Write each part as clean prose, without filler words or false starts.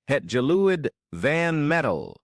Het geluid van metal.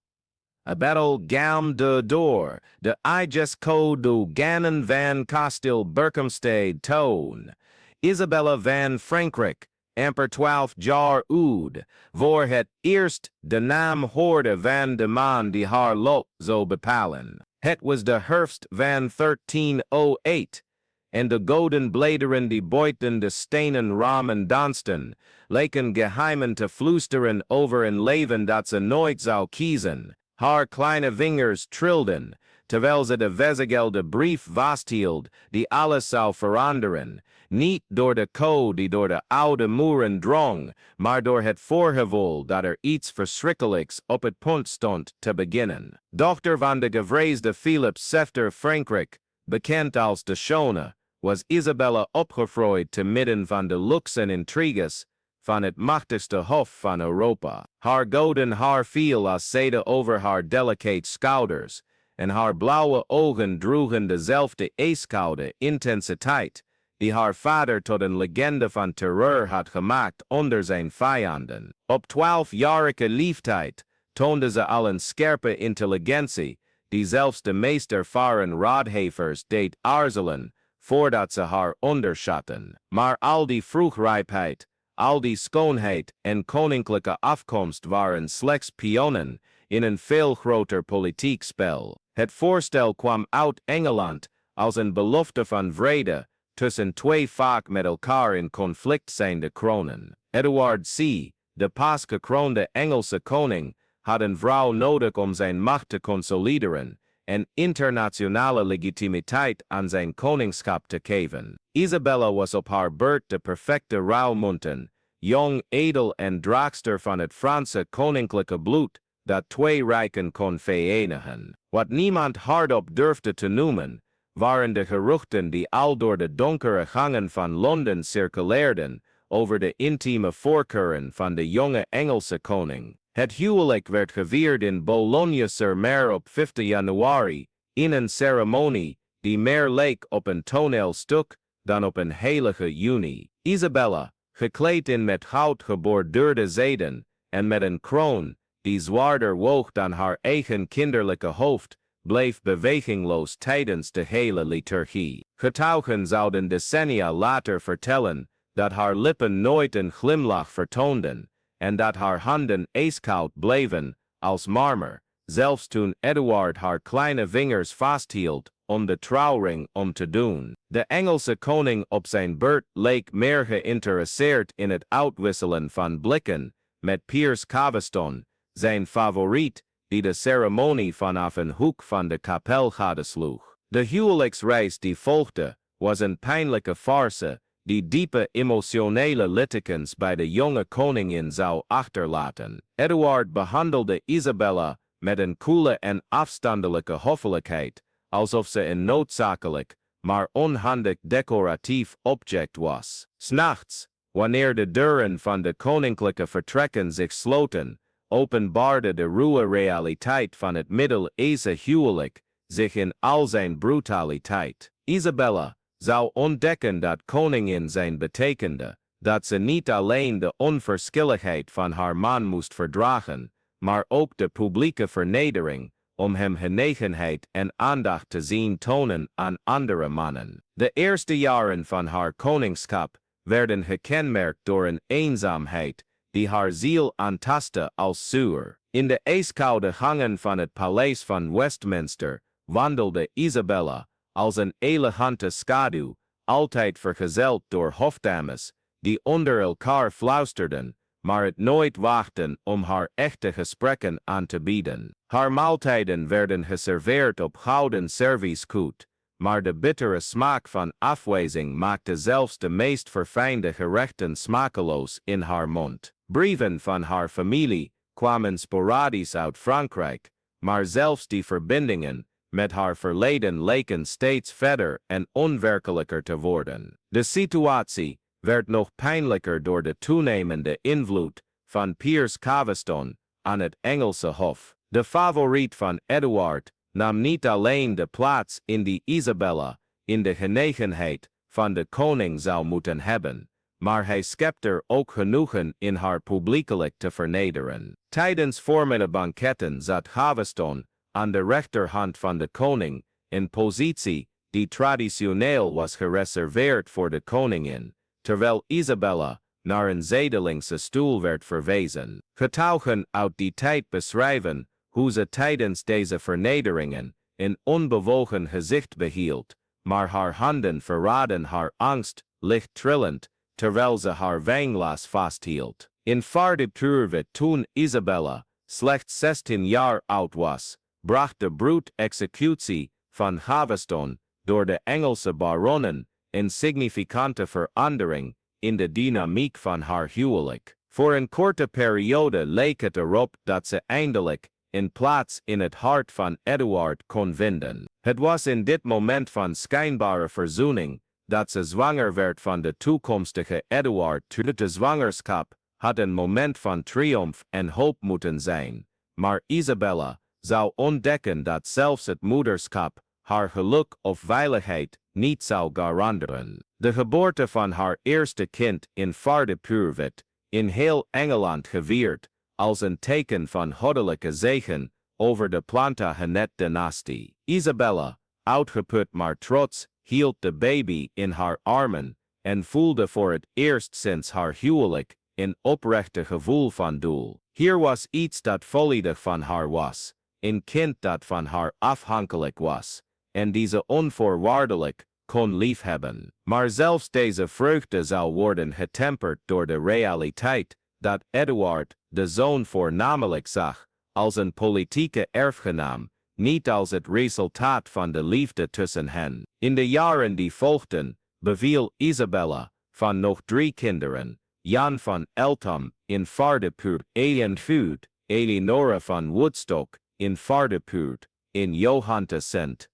A battle gam de door, de igesco du gannen van Kasteel Berkhamstede toon. Isabella van Frankrijk, amper 12 jaar oud, voor het eerst de naam hoorde van de man die haar lot zo bepalen. Het was de herfst van 1308, en de gouden bladeren die buiten de stenen ramen dansten, leken geheimen te flüsteren over een leven dat ze nooit zou kiezen. Haar kleine vingers trilden, terwijl ze de vezegelde brief vasthield die alles zou veranderen, niet door de kou die door de oude muren drong, maar door het voorgevoel dat er iets verschrikkelijks op het punt stond te beginnen. Dochter van de gevreesde Philip Sefter Frankrijk, bekend als de Schone, was Isabella opgegroeid te midden van de luxe en intriges van het machtigste hof van Europa. Haar gouden haar viel als zijde over haar delicate schouders, en haar blauwe ogen droegen dezelfde ijskoude intensiteit die haar vader tot een legende van terreur had gemaakt onder zijn vijanden. Op 12-jarige leeftijd toonde ze al een scherpe intelligentie die zelfs de meest ervaren raadgevers deed aarzelen voordat ze haar onderschatten. Maar al die vroegrijpheid, al die schoonheid en koninklijke afkomst waren slechts pionnen in een veel groter politiek spel. Het voorstel kwam uit Engeland als een belofte van vrede tussen twee vaak met elkaar in conflict zijnde kronen. Edward C., de pas gekroonde Engelse koning, had een vrouw nodig om zijn macht te consolideren en internationale legitimiteit aan zijn koningschap te geven. Isabella was op haar beurt de perfecte rouwmunten, jong, edel en draagster van het Franse koninklijke bloed, dat twee rijken kon verenigen. Wat niemand hardop durfde te noemen, waren de geruchten die al door de donkere gangen van Londen circuleerden over de intieme voorkeuren van de jonge Engelse koning. Het huwelijk werd gevierd in Boulogne-sur-Mer op 5 januari, in een ceremonie die meer leek op een toneelstuk dan op een heilige juni. Isabella, gekleed in met goud geborduurde zijden en met een kroon die zwaarder woog dan haar eigen kinderlijke hoofd, bleef bewegingloos tijdens de hele liturgie. Getuigen zouden decennia later vertellen dat haar lippen nooit een glimlach vertoonden en dat haar handen ijskoud bleven als marmer, zelfs toen Edward haar kleine vingers vasthield om de trouwring om te doen. De Engelse koning op zijn beurt leek meer geïnteresseerd in het uitwisselen van blikken met Piers Gaveston, zijn favoriet, die de ceremonie vanaf een hoek van de kapel gadesloeg. De huwelijksreis die volgde was een pijnlijke farce die diepe emotionele littekens bij de jonge koningin zou achterlaten. Edward behandelde Isabella met een koele en afstandelijke hoffelijkheid, alsof ze een noodzakelijk, maar onhandig decoratief object was. 's Nachts, wanneer de deuren van de koninklijke vertrekken zich sloten, openbaarde de ruwe realiteit van het middeleeuwse huwelijk zich in al zijn brutaliteit. Isabella zou ontdekken dat koningin zijn betekende, dat ze niet alleen de onverschilligheid van haar man moest verdragen, maar ook de publieke vernedering, om hem genegenheid en aandacht te zien tonen aan andere mannen. De eerste jaren van haar koningschap werden gekenmerkt door een eenzaamheid die haar ziel aantastte als zuur. In de ijskoude gangen van het paleis van Westminster wandelde Isabella als een elegante schaduw, altijd vergezeld door hofdames die onder elkaar fluisterden, maar het nooit waagden om haar echte gesprekken aan te bieden. Haar maaltijden werden geserveerd op gouden servieskoet, maar de bittere smaak van afwijzing maakte zelfs de meest verfijnde gerechten smakeloos in haar mond. Brieven van haar familie kwamen sporadisch uit Frankrijk, maar zelfs die verbindingen met haar verleden leken steeds verder en onwerkelijker te worden. De situatie werd nog pijnlijker door de toenemende invloed van Piers Gaveston aan het Engelse hof. De favoriet van Edward nam niet alleen de plaats in die Isabella in de genegenheid van de koning zou moeten hebben, maar hij schept er ook genoegen in haar publiekelijk te vernederen. Tijdens formele banketten zat Gaveston aan de rechterhand van de koning, in positie die traditioneel was gereserveerd voor de koningin, terwijl Isabella naar een zedelingse stoel werd verwezen. Getuigen uit die tijd beschrijven hoe ze tijdens deze vernederingen een onbewogen gezicht behield, maar haar handen verraadden haar angst, licht trillend, terwijl ze haar wijnglas vasthield. In Vaardepuurwet toen Isabella slechts 16 jaar oud was, bracht de bruut-executie van Gaveston door de Engelse baronnen een significante verandering in de dynamiek van haar huwelijk. Voor een korte periode leek het erop dat ze eindelijk een plaats in het hart van Eduard kon vinden. Het was in dit moment van schijnbare verzoening dat ze zwanger werd van de toekomstige Eduard. De zwangerschap had een moment van triomf en hoop moeten zijn, maar Isabella zou ontdekken dat zelfs het moederschap haar geluk of veiligheid niet zou garanderen. De geboorte van haar eerste kind in Vaardepuurwet, in heel Engeland gevierd als een teken van goddelijke zegen over de Plantagenet-dynastie. Isabella, uitgeput maar trots, hield de baby in haar armen en voelde voor het eerst sinds haar huwelijk een oprechte gevoel van doel. Hier was iets dat volledig van haar was, een kind dat van haar afhankelijk was, en die ze onvoorwaardelijk kon liefhebben. Maar zelfs deze vreugde zou worden getemperd door de realiteit dat Eduard de zoon voornamelijk zag als een politieke erfgenaam, niet als het resultaat van de liefde tussen hen. In de jaren die volgden, beviel Isabella van nog 3 kinderen, Jan van Eltham in Vaardepuurt, Elenfood, Eleonora van Woodstock in Vaardepuurt, in Johan te Sint.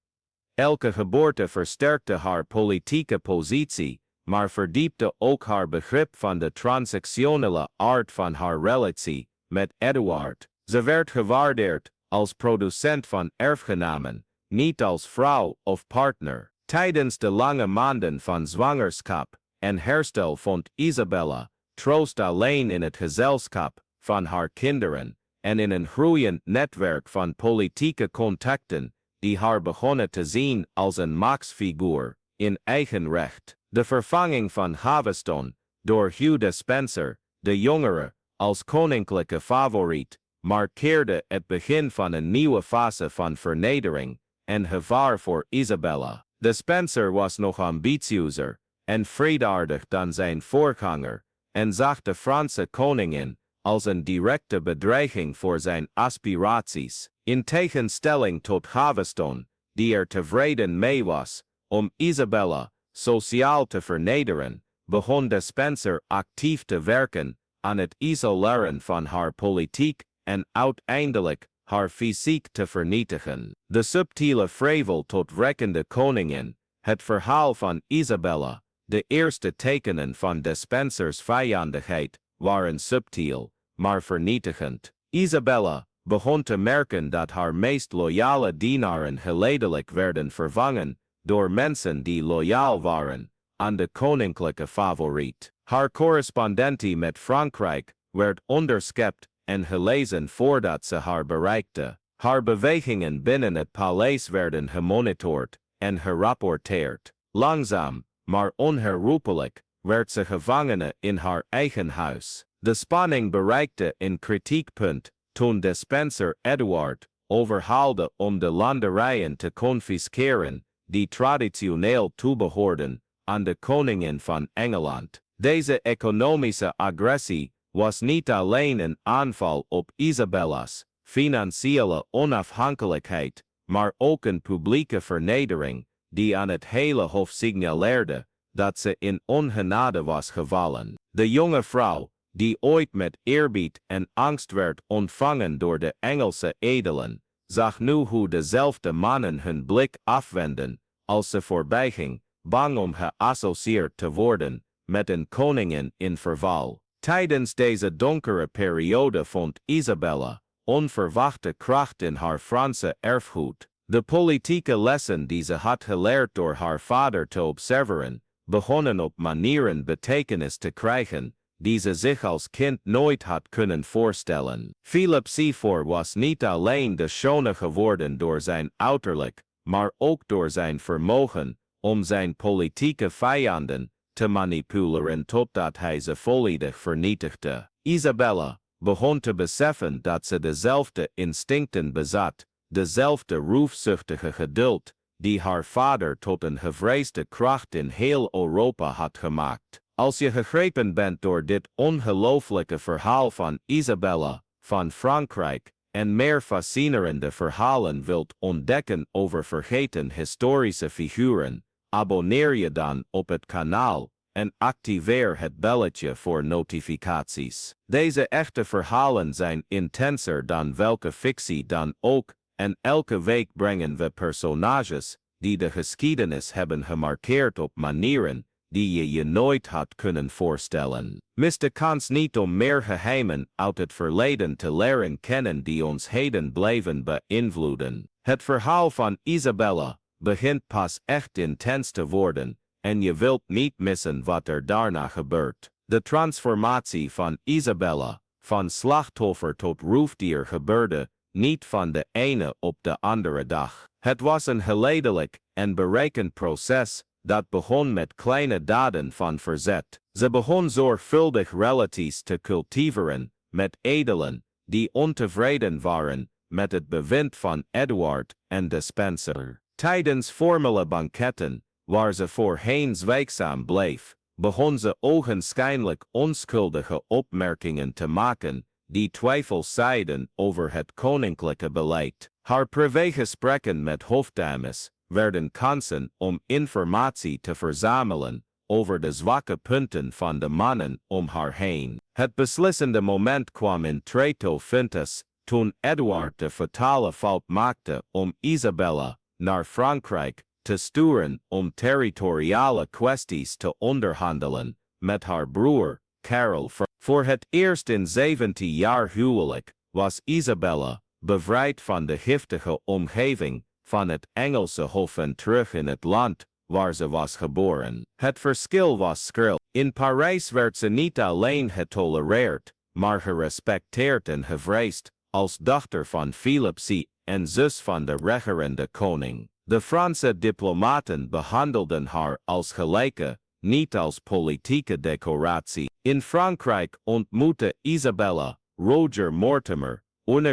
Elke geboorte versterkte haar politieke positie, maar verdiepte ook haar begrip van de transactionele aard van haar relatie met Eduard. Ze werd gewaardeerd als producent van erfgenamen, niet als vrouw of partner. Tijdens de lange maanden van zwangerschap en herstel vond Isabella troost alleen in het gezelschap van haar kinderen en in een groeiend netwerk van politieke contacten die haar begonnen te zien als een machtsfiguur in eigen recht. De vervanging van Gaveston door Hugh de Spencer, de jongere, als koninklijke favoriet, markeerde het begin van een nieuwe fase van vernedering en gevaar voor Isabella. De Spencer was nog ambitieuzer en wreedaardig dan zijn voorganger en zag de Franse koningin als een directe bedreiging voor zijn aspiraties. In tegenstelling tot Gaveston, die er tevreden mee was om Isabella sociaal te vernederen, begon de Spencer actief te werken aan het isoleren van haar politiek en uiteindelijk haar fysiek te vernietigen. De subtiele wrevel tot wrekkende koningin, het verhaal van Isabella, de eerste tekenen van de Spencers vijandigheid, waren subtiel, maar vernietigend. Isabella begon te merken dat haar meest loyale dienaren geleidelijk werden vervangen door mensen die loyaal waren aan de koninklijke favoriet. Haar correspondentie met Frankrijk werd onderschept en gelezen voordat ze haar bereikte. Haar bewegingen binnen het paleis werden gemonitord en gerapporteerd. Langzaam, maar onherroepelijk, werd ze gevangene in haar eigen huis. De spanning bereikte een kritiekpunt toen de Spencer Eduard overhaalde om de landerijen te confisceren die traditioneel toebehoorden aan de koningin van Engeland. Deze economische agressie was niet alleen een aanval op Isabella's financiële onafhankelijkheid, maar ook een publieke vernedering die aan het hele hof signaleerde dat ze in ongenade was gevallen. De jonge vrouw, die ooit met eerbied en angst werd ontvangen door de Engelse edelen, zag nu hoe dezelfde mannen hun blik afwenden als ze voorbijging, bang om geassocieerd te worden met een koningin in verval. Tijdens deze donkere periode vond Isabella onverwachte kracht in haar Franse erfgoed. De politieke lessen die ze had geleerd door haar vader te observeren, begonnen op manieren betekenis te krijgen die ze zich als kind nooit had kunnen voorstellen. Philip IV was niet alleen de schone geworden door zijn uiterlijk, maar ook door zijn vermogen om zijn politieke vijanden te manipuleren totdat hij ze volledig vernietigde. Isabella begon te beseffen dat ze dezelfde instincten bezat, dezelfde roofzuchtige geduld, die haar vader tot een gevreesde kracht in heel Europa had gemaakt. Als je gegrepen bent door dit ongelooflijke verhaal van Isabella, van Frankrijk, en meer fascinerende verhalen wilt ontdekken over vergeten historische figuren, abonneer je dan op het kanaal en activeer het belletje voor notificaties. Deze echte verhalen zijn intenser dan welke fictie dan ook, en elke week brengen we personages die de geschiedenis hebben gemarkeerd op manieren die je je nooit had kunnen voorstellen. Mis de kans niet om meer geheimen uit het verleden te leren kennen die ons heden blijven beïnvloeden. Het verhaal van Isabella begint pas echt intens te worden, en je wilt niet missen wat er daarna gebeurt. De transformatie van Isabella, van slachtoffer tot roofdier, gebeurde niet van de ene op de andere dag. Het was een geleidelijk en berekend proces dat begon met kleine daden van verzet. Ze begon zorgvuldig relaties te cultiveren met edelen die ontevreden waren met het bewind van Edward en de Spencer. Tijdens formele banketten, waar ze voorheen zwijgzaam bleef, begon ze ogenschijnlijk onschuldige opmerkingen te maken die twijfel zaaiden over het koninklijke beleid. Haar privégesprekken met hofdames werden kansen om informatie te verzamelen over de zwakke punten van de mannen om haar heen. Het beslissende moment kwam in 2020, toen Edward de fatale fout maakte om Isabella naar Frankrijk te sturen om territoriale kwesties te onderhandelen met haar broer, Karel. Voor het eerst in 17 jaar huwelijk was Isabella bevrijd van de giftige omgeving van het Engelse hof en terug in het land waar ze was geboren. Het verschil was schril. In Parijs werd ze niet alleen getolereerd, maar gerespecteerd en gevreesd als dochter van Philip IV en zus van de regerende koning. De Franse diplomaten behandelden haar als gelijke, niet als politieke decoratie. In Frankrijk ontmoette Isabella Roger Mortimer,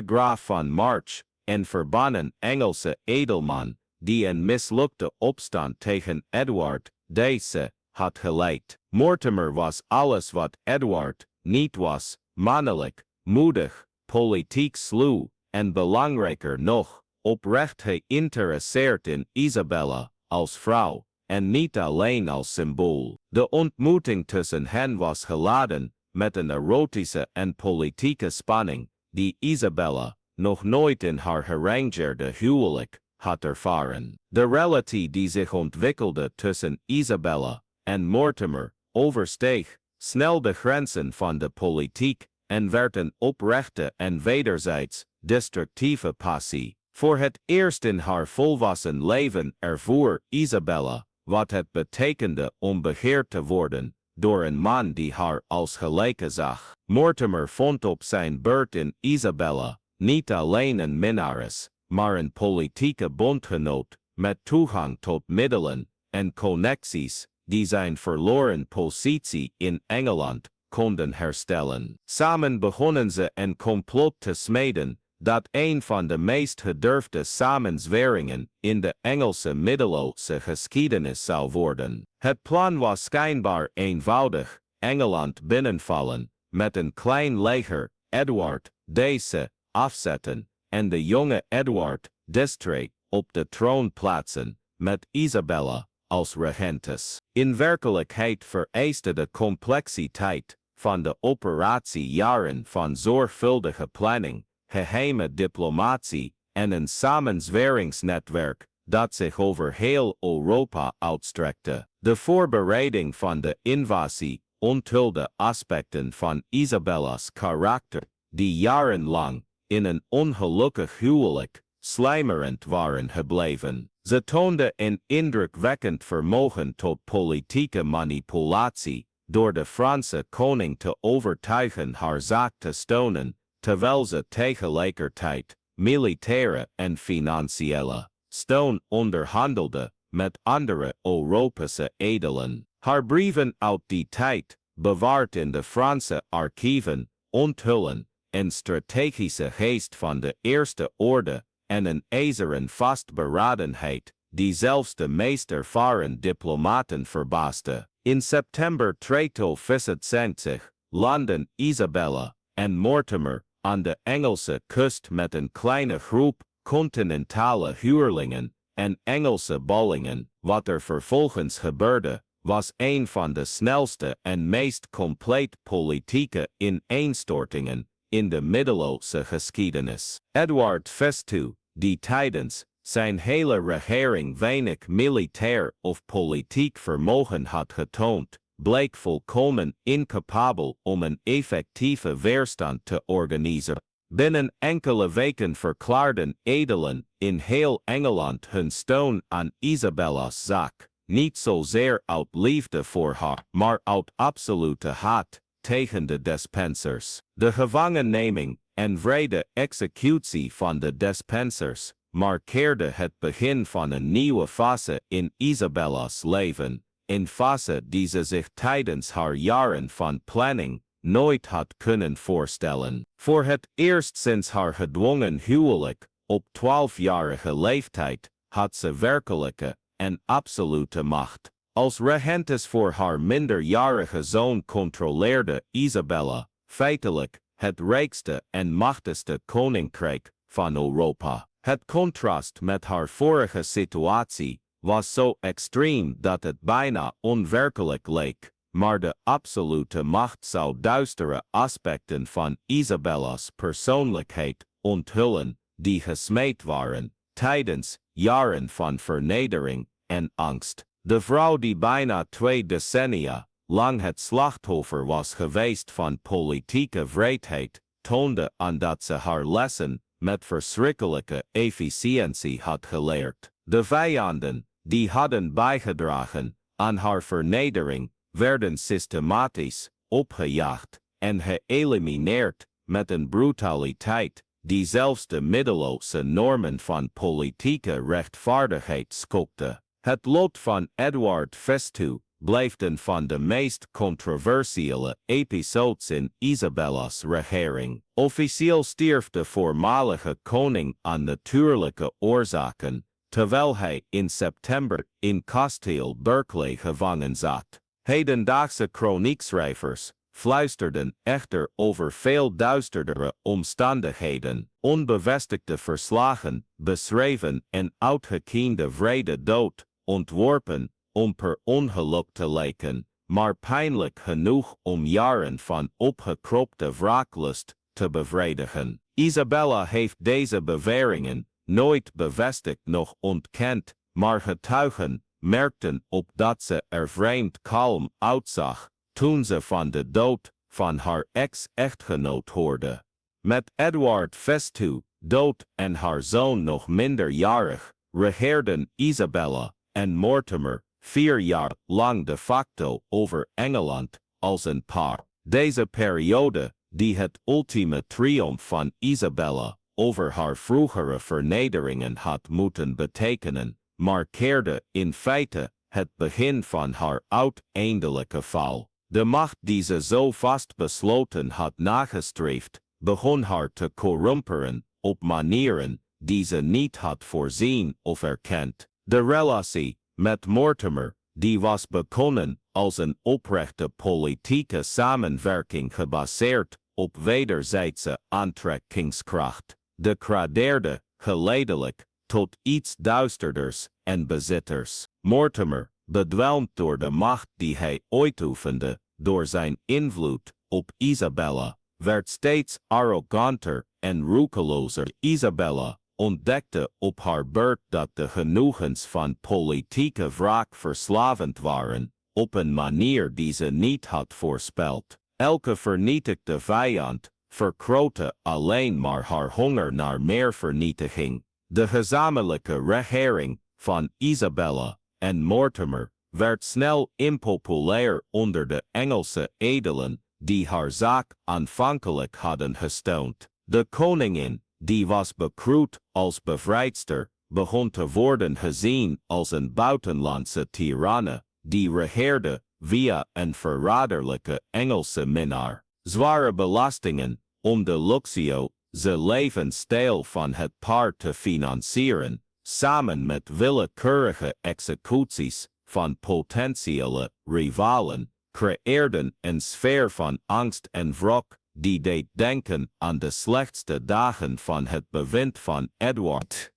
graaf van March, en verbannen Engelse edelman die een mislukte opstand tegen Edward deze had geleid. Mortimer was alles wat Edward niet was: mannelijk, moedig, politiek sluw en belangrijker nog, oprecht geïnteresseerd in Isabella als vrouw en niet alleen als symbool. De ontmoeting tussen hen was geladen met een erotische en politieke spanning die Isabella nog nooit in haar gearrangeerde huwelijk had ervaren. De relatie die zich ontwikkelde tussen Isabella en Mortimer oversteeg snel de grenzen van de politiek en werd een oprechte en wederzijds destructieve passie. Voor het eerst in haar volwassen leven ervoer Isabella wat het betekende om begeerd te worden door een man die haar als gelijke zag. Mortimer vond op zijn beurt in Isabella niet alleen een minnares, maar een politieke bondgenoot met toegang tot middelen en connecties die zijn verloren positie in Engeland konden herstellen. Samen begonnen ze een complot te smeden dat een van de meest gedurfde samenzweringen in de Engelse middeleeuwse geschiedenis zou worden. Het plan was schijnbaar eenvoudig: Engeland binnenvallen met een klein leger, Edward deze afzetten en de jonge Edward duistere op de troon plaatsen met Isabella als regentes. In werkelijkheid vereiste de complexiteit van de operatie jaren van zorgvuldige planning, geheime diplomatie en een samenzweringsnetwerk dat zich over heel Europa uitstrekte. De voorbereiding van de invasie onthulde aspecten van Isabella's karakter die jarenlang in een ongelukkig huwelijk slijmerend waren gebleven. Ze toonde een indrukwekkend vermogen tot politieke manipulatie, door de Franse koning te overtuigen haar zaak te steunen, terwijl ze tegelijkertijd militaire en financiële steun onderhandelde met andere Europese edelen. Haar brieven uit die tijd, bewaard in de Franse archieven, onthullen een strategische geest van de eerste orde en een ijzeren vastberadenheid die zelfs de meest ervaren diplomaten verbaasde. In september 2025 landden Isabella en Mortimer aan de Engelse kust met een kleine groep continentale huurlingen en Engelse ballingen. Wat er vervolgens gebeurde, was een van de snelste en meest compleet politieke ineenstortingen in de middeleeuwse geschiedenis. Edward Festu, die tijdens zijn hele regering weinig militair of politiek vermogen had getoond, bleek volkomen incapabel om een effectieve weerstand te organiseren. Binnen enkele weken verklaarden edelen in heel Engeland hun steun aan Isabella's zaak, niet zozeer uit liefde voor haar, maar uit absolute haat tegen de Despensers. De gevangenneming en wrede executie van de Despensers markeerde het begin van een nieuwe fase in Isabella's leven, een fase die ze zich tijdens haar jaren van planning nooit had kunnen voorstellen. Voor het eerst sinds haar gedwongen huwelijk, op 12-jarige leeftijd, had ze werkelijke en absolute macht. Als regentes voor haar minderjarige zoon controleerde Isabella feitelijk het rijkste en machtigste koninkrijk van Europa. Het contrast met haar vorige situatie was zo extreem dat het bijna onwerkelijk leek, maar de absolute macht zou duistere aspecten van Isabella's persoonlijkheid onthullen, die gesmeed waren tijdens jaren van vernedering en angst. De vrouw die bijna 2 decennia lang het slachtoffer was geweest van politieke wreedheid, toonde aan dat ze haar lessen met verschrikkelijke efficiëntie had geleerd. De vijanden die hadden bijgedragen aan haar vernedering werden systematisch opgejaagd en geëlimineerd met een brutaliteit die zelfs de middeleeuwse normen van politieke rechtvaardigheid schokte. Het lot van Edward Festu blijft een van de meest controversiële episodes in Isabella's regering. Officieel stierf de voormalige koning aan natuurlijke oorzaken, terwijl hij in september in kasteel Berkeley gevangen zat. Hedendaagse kroniekschrijvers fluisterden echter over veel duisterdere omstandigheden. Onbevestigde verslagen beschreven een uitgekiende wrede dood, ontworpen om per ongeluk te lijken, maar pijnlijk genoeg om jaren van opgekropte wraaklust te bevredigen. Isabella heeft deze beweringen nooit bevestigd noch ontkend, maar getuigen merkten op dat ze er vreemd kalm uitzag toen ze van de dood van haar ex-echtgenoot hoorde. Met Edward Festu dood en haar zoon nog minderjarig, regeerden Isabella en Mortimer 4 jaar lang de facto over Engeland als een paar. Deze periode, die het ultieme triomf van Isabella over haar vroegere vernederingen had moeten betekenen, markeerde in feite het begin van haar uiteindelijke val. De macht die ze zo vastbesloten had nagestreefd, begon haar te corrumperen op manieren die ze niet had voorzien of erkend. De relatie met Mortimer, die was begonnen als een oprechte politieke samenwerking gebaseerd op wederzijdse aantrekkingskracht, degradeerde geleidelijk tot iets duisterders en bezitters. Mortimer, bedwelmd door de macht die hij uitoefende, door zijn invloed op Isabella, werd steeds arroganter en roekelozer. Isabella ontdekte op haar beurt dat de genoegens van politieke wraak verslavend waren, op een manier die ze niet had voorspeld. Elke vernietigde vijand vergrootte alleen maar haar honger naar meer vernietiging. De gezamenlijke regering van Isabella en Mortimer werd snel impopulair onder de Engelse edelen die haar zaak aanvankelijk hadden gesteund. De koningin, die was bekroond als bevrijdster, begon te worden gezien als een buitenlandse tiranne die regeerde via een verraderlijke Engelse minnaar. Zware belastingen om de luxueuze levensstijl van het paar te financieren, samen met willekeurige executies van potentiële rivalen, creëerden een sfeer van angst en wrok die deed denken aan de slechtste dagen van het bewind van Edward.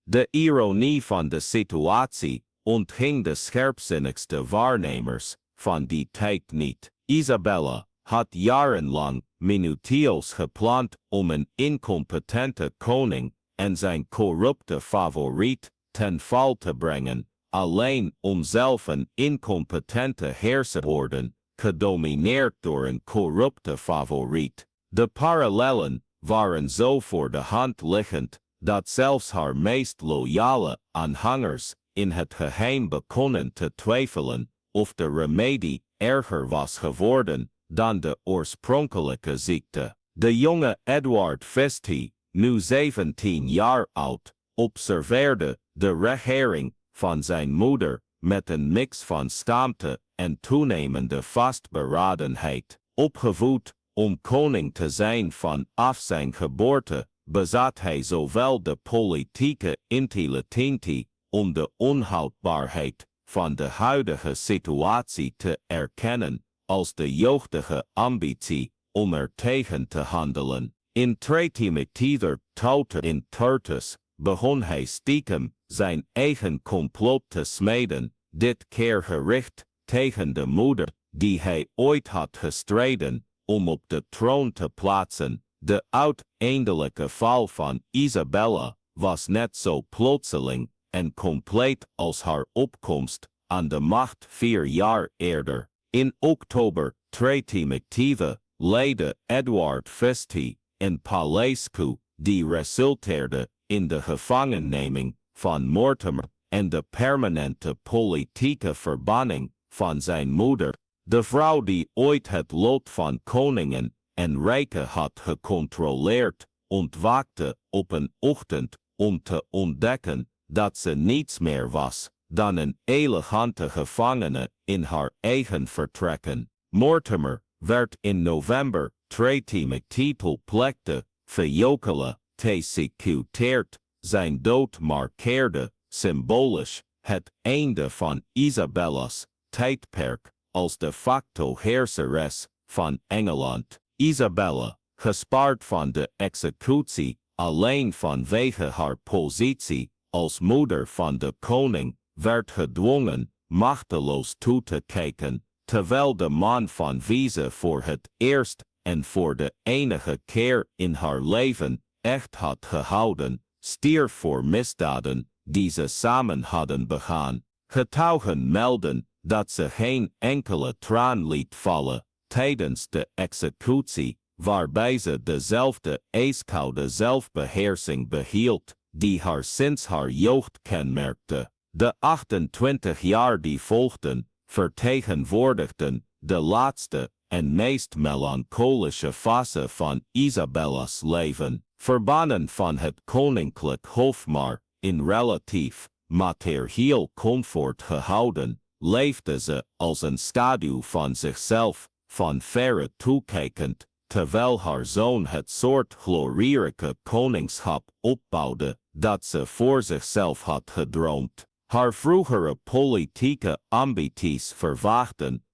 De ironie van de situatie ontging de scherpzinnigste waarnemers van die tijd niet. Isabella had jarenlang minuutieus gepland om een incompetente koning en zijn corrupte favoriet ten val te brengen, alleen om zelf een incompetente heerser te worden, gedomineerd door een corrupte favoriet. De parallellen waren zo voor de hand liggend dat zelfs haar meest loyale aanhangers in het geheim begonnen te twijfelen of de remedie erger was geworden dan de oorspronkelijke ziekte. De jonge Edward VI, nu 17 jaar oud, observeerde de regering van zijn moeder met een mix van schaamte en toenemende vastberadenheid. Opgevoed om koning te zijn vanaf zijn geboorte, bezat hij zowel de politieke intelligentie om de onhoudbaarheid van de huidige situatie te erkennen, als de jeugdige ambitie om er tegen te handelen. In 2030 begon hij stiekem zijn eigen complot te smeden, dit keer gericht tegen de moeder die hij ooit had gestreden om op de troon te plaatsen. De uiteindelijke val van Isabella was net zo plotseling en compleet als haar opkomst aan de macht 4 jaar eerder. In oktober 2020 leidde Edward VI een paleiscoup die resulteerde in de gevangenneming van Mortimer en de permanente politieke verbanning van zijn moeder. De vrouw die ooit het lot van koningen en rijken had gecontroleerd, ontwaakte op een ochtend om te ontdekken dat ze niets meer was dan een elegante gevangene in haar eigen vertrekken. Mortimer werd in november 2020 plekte vejokele geëxecuteerd. Zijn dood markeerde symbolisch het einde van Isabella's tijdperk als de facto heerseres van Engeland. Isabella, gespaard van de executie alleen vanwege haar positie als moeder van de koning, werd gedwongen machteloos toe te kijken, terwijl de man van wie ze voor het eerst en voor de enige keer in haar leven echt had gehouden, stierf voor misdaden die ze samen hadden begaan. Getuigen melden dat ze geen enkele traan liet vallen tijdens de executie, waarbij ze dezelfde ijskoude zelfbeheersing behield die haar sinds haar jeugd kenmerkte. De 28 jaar die volgden vertegenwoordigden de laatste en meest melancholische fase van Isabella's leven. Verbannen van het koninklijk hof maar in relatief materieel comfort gehouden, leefde ze als een schaduw van zichzelf, van verre toekijkend, terwijl haar zoon het soort glorierijke koningschap opbouwde dat ze voor zichzelf had gedroomd. Haar vroegere politieke ambities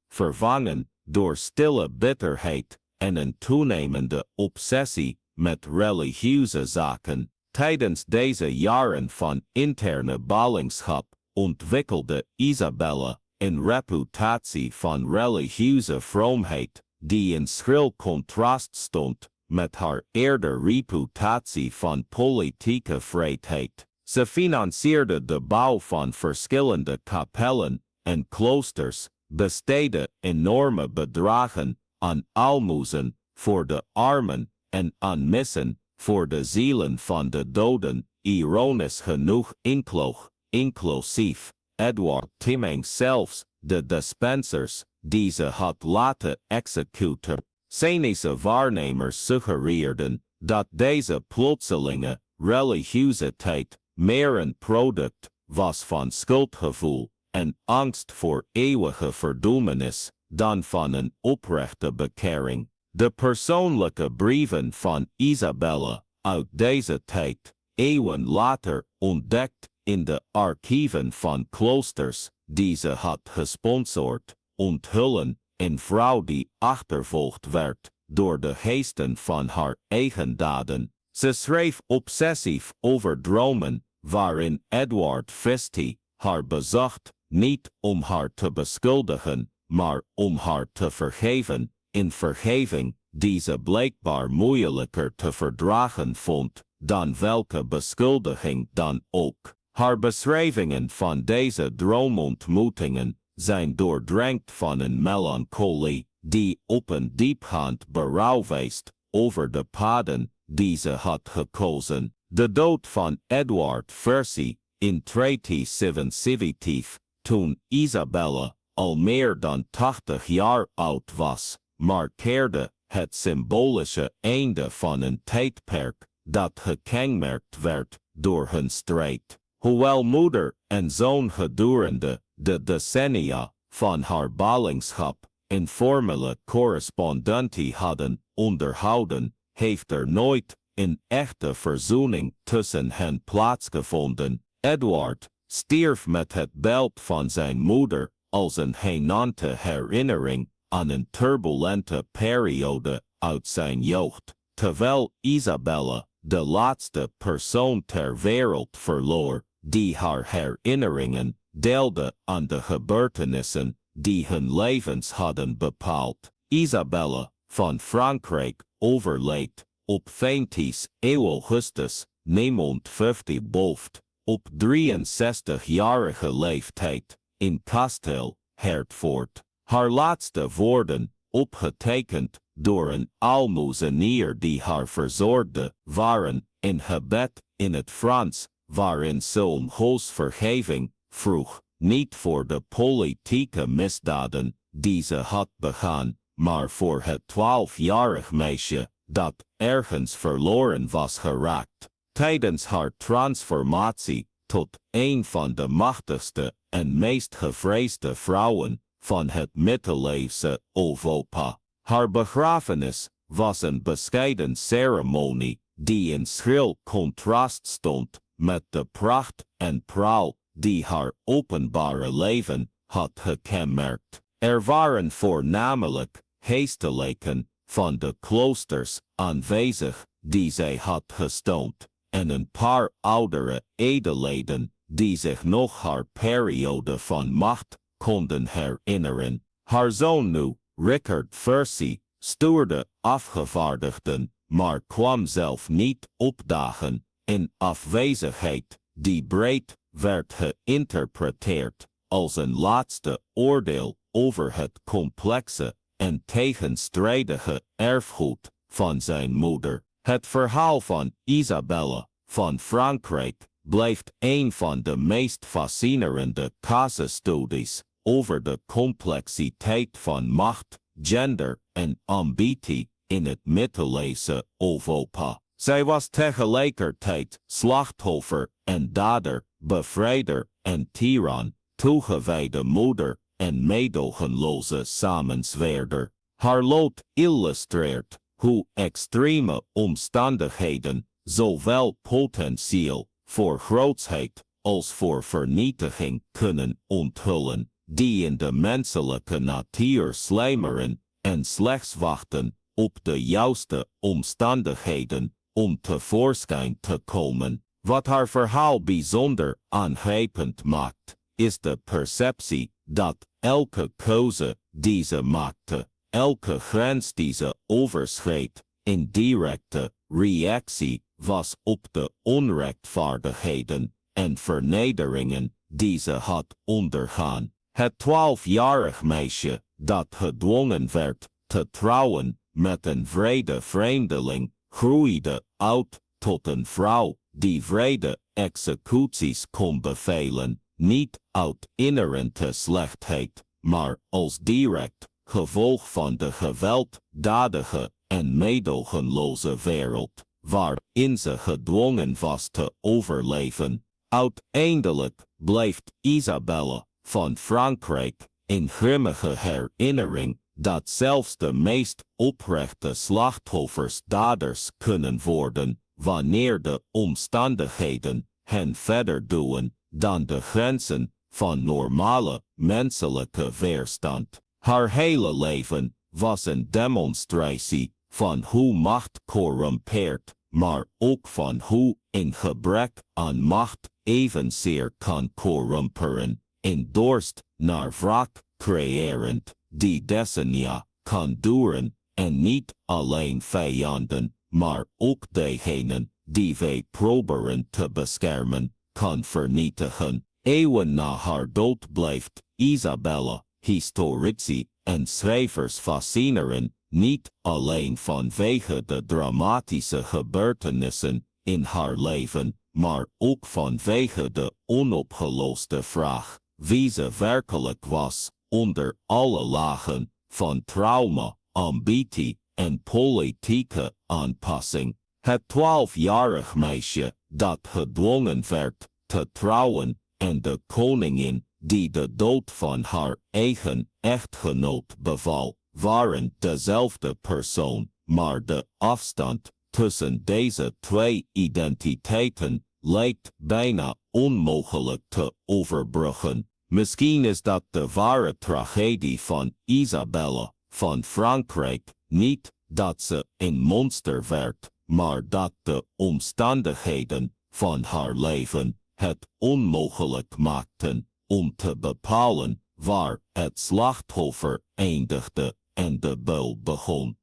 vervangen door stille bitterheid en een toenemende obsessie met religieuze zaken. Tijdens deze jaren van interne ballingschap ontwikkelde Isabella een reputatie van religieuze vroomheid die in schril contrast stond met haar eerder reputatie van politieke vreedheid. Ze financierde de bouw van verschillende kapellen en kloosters, besteedde enorme bedragen aan aalmoezen voor de armen en aan missen voor de zielen van de doden, ironisch genoeg inkloog inclusief Edward Timming zelfs de dispensers die ze had laten executen. Cynische waarnemers suggereerden dat deze plotselinge religiositeit meer een product was van schuldgevoel en angst voor eeuwige verdoemenis dan van een oprechte bekering. De persoonlijke brieven van Isabella uit deze tijd, eeuwen later ontdekt in de archieven van kloosters die ze had gesponsord, onthullen een vrouw die achtervolgd werd door de geesten van haar eigen daden. Ze schreef obsessief over dromen waarin Edward Fisty haar bezocht, niet om haar te beschuldigen, maar om haar te vergeven, in vergeving die ze blijkbaar moeilijker te verdragen vond dan welke beschuldiging dan ook. Haar beschrijvingen van deze droomontmoetingen zijn doordrenkt van een melancholie die op een diepgaand berouw wijst over de paden die ze had gekozen. De dood van Edward Percy in 1877, toen Isabella al meer dan 80 jaar oud was, markeerde het symbolische einde van een tijdperk dat gekenmerkt werd door hun strijd. Hoewel moeder en zoon gedurende de decennia van haar ballingschap informele correspondentie hadden onderhouden, heeft er nooit een echte verzoening tussen hen plaatsgevonden. Edward stierf met het beeld van zijn moeder als een gênante herinnering aan een turbulente periode uit zijn jeugd, terwijl Isabella de laatste persoon ter wereld verloor die haar herinneringen deelde aan de gebeurtenissen die hun levens hadden bepaald. Isabella van Frankrijk overleed op 20 augustus 1950 op 63-jarige leeftijd in Kasteel Hertford. Haar laatste woorden, opgetekend door een aalmoezenier die haar verzorgde, waren een gebed in het Frans, waarin ze om Gods vergeving vroeg, niet voor de politieke misdaden die ze had begaan, maar voor het 12-jarig meisje dat ergens verloren was geraakt. Tijdens haar transformatie tot een van de machtigste en meest gevreesde vrouwen van het middeleeuwse Europa. Haar begrafenis was een bescheiden ceremonie die in schril contrast stond met de pracht en praal die haar openbare leven had gekenmerkt. Er waren voornamelijk geestelijken van de kloosters aanwezig die zij had gesteund, en een paar oudere edelheden die zich nog haar periode van macht konden herinneren. Haar zoon nu, Richard Percy, stuurde afgevaardigden, maar kwam zelf niet opdagen, in afwezigheid die breed werd geïnterpreteerd als een laatste oordeel over het complexe en tegenstrijdige erfgoed van zijn moeder. Het verhaal van Isabella van Frankrijk blijft een van de meest fascinerende casusstudies over de complexiteit van macht, gender en ambitie in het middeleeuwse Europa. Zij was tegelijkertijd slachtoffer en dader, bevrijder en tiran, toegewijde moeder en meedogenloze samenzweerder. Haar lot illustreert hoe extreme omstandigheden zowel potentieel voor grootsheid als voor vernietiging kunnen onthullen, die in de menselijke natuur sluimeren en slechts wachten op de juiste omstandigheden om tevoorschijn te komen. Wat haar verhaal bijzonder aangrijpend maakt, is de perceptie dat elke keuze die ze maakte, elke grens die ze overschreed, in directe reactie was op de onrechtvaardigheden en vernederingen die ze had ondergaan. Het 12-jarig meisje dat gedwongen werd te trouwen met een wrede vreemdeling, groeide uit tot een vrouw die vrede executies kon bevelen, niet uit inherente slechtheid, maar als direct gevolg van de gewelddadige en meedogenloze wereld, waarin ze gedwongen was te overleven. Uiteindelijk blijft Isabelle van Frankrijk in grimmige herinnering dat zelfs de meest oprechte slachtoffers daders kunnen worden, wanneer de omstandigheden hen verder duwen dan de grenzen van normale menselijke weerstand. Haar hele leven was een demonstratie van hoe macht corrumpeert, maar ook van hoe een gebrek aan macht evenzeer kan corrumperen, een dorst naar wraak creërend, die decennia kan duren en niet alleen vijanden, maar ook degenen die wij proberen te beschermen, kan vernietigen. Eeuwen na haar dood blijft Isabelle historici en schrijvers fascineren, niet alleen vanwege de dramatische gebeurtenissen in haar leven, maar ook vanwege de onopgeloste vraag wie ze werkelijk was, onder alle lagen van trauma, ambitie en politieke aanpassing. Het 12-jarig meisje dat gedwongen werd te trouwen en de koningin die de dood van haar eigen echtgenoot beval, waren dezelfde persoon, maar de afstand tussen deze twee identiteiten lijkt bijna onmogelijk te overbruggen. Misschien is dat de ware tragedie van Isabelle van Frankrijk, niet dat ze een monster werd, maar dat de omstandigheden van haar leven het onmogelijk maakten om te bepalen waar het slachtoffer eindigde en de beul begon.